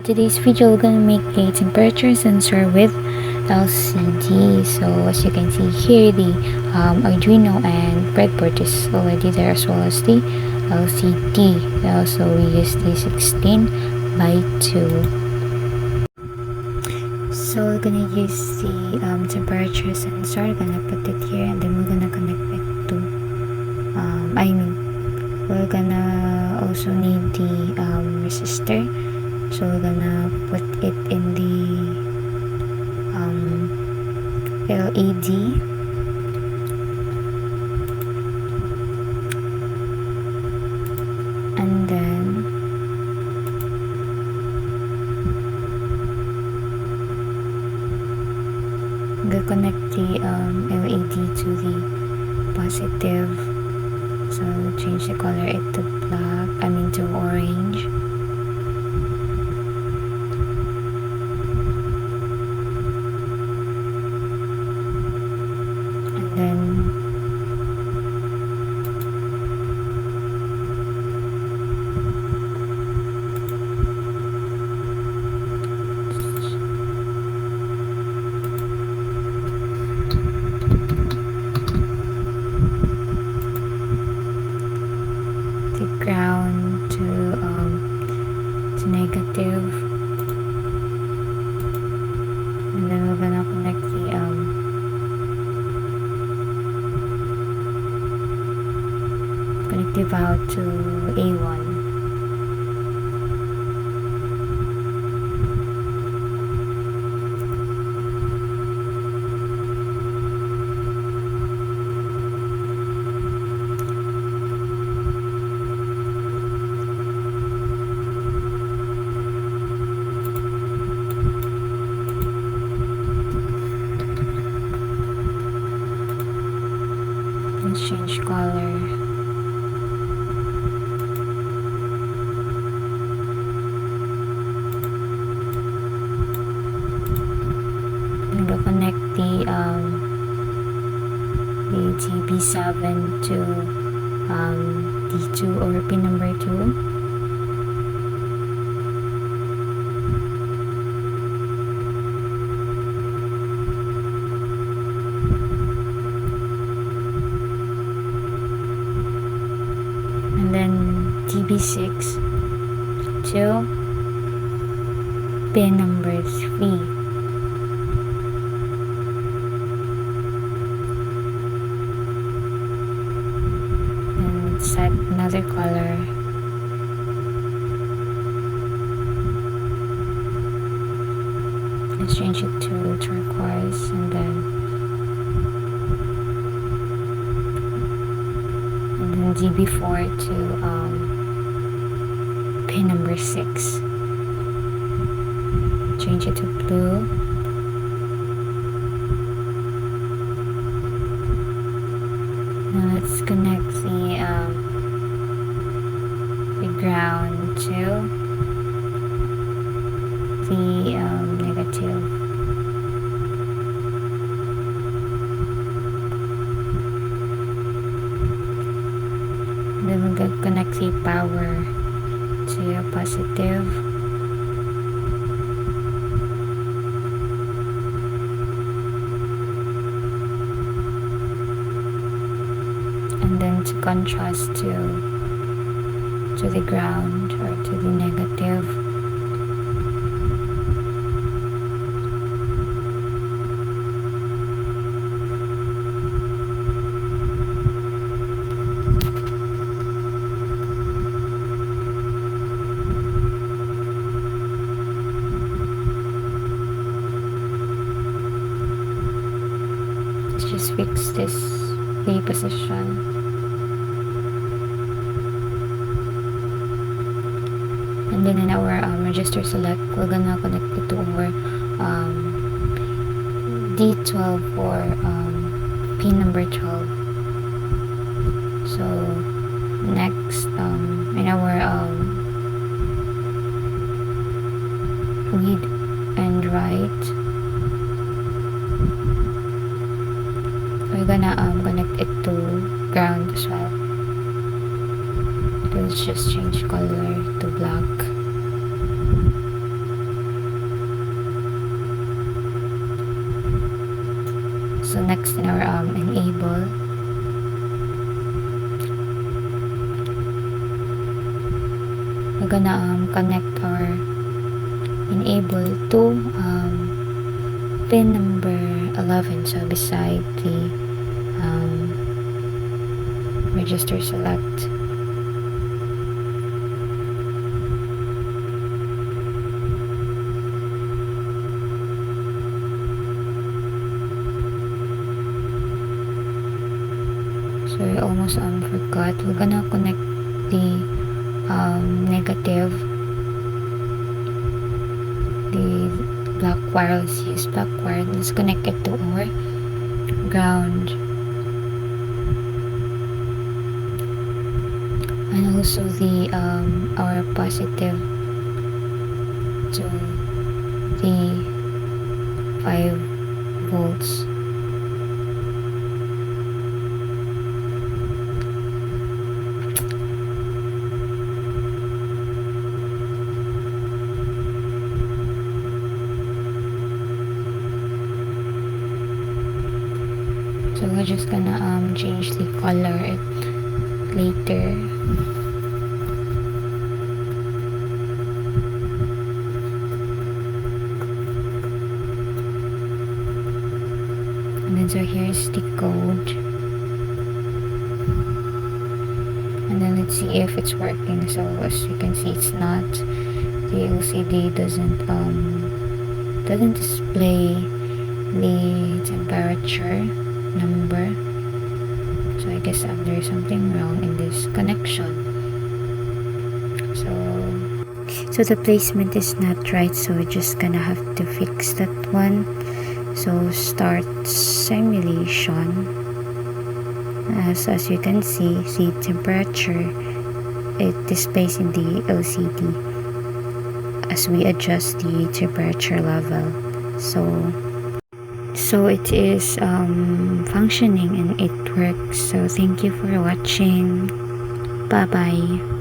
Today's video, we're gonna make a temperature sensor with LCD. So as you can see here, the Arduino and breadboard is already there, as well as the LCD. So we use the 16 by 2. So we're gonna use the temperature sensor. We're gonna put it here, and then we're gonna connect it to we're gonna also need the resistor. So we're gonna put it in the LED, and then we'll connect the LED to the positive. So change the color it to black, to orange. The ground to negative, and then we're gonna connect the connective out to A1. Let's change color. I'm gonna connect the GB7 to D2, or pin number 2. Then GB6 to pin number 3. And set another color. Let's change it to turquoise, and then GB4 to pin number 6. Change it to blue. Now let's connect the ground to the negative. Then we're going to connect the power to a positive. And then to contrast to the ground, or to the negative. Just fix the position. And then in our register select, we're gonna connect it to our D12, or pin number 12. So next, in our read and write, we're gonna connect it to ground as well. Let's just change color to black. next in our enable, we're gonna connect our enable to pin number 11, so beside the register select. So we almost forgot. We're gonna connect the negative, the black wire. Let's use black wire. Let's connect it to our ground, and also the our positive to the 5 volts. So we're just gonna change the color later. And then so here's the code. And then let's see if it's working. So as you can see, it's not. The LCD doesn't display the temperature number, so I guess there's something wrong in this connection. So the placement is not right, so we're just gonna have to fix that one. So start simulation. As you can see temperature, it displays in the LCD as we adjust the temperature level. So it is functioning and it works. So thank you for watching. Bye bye.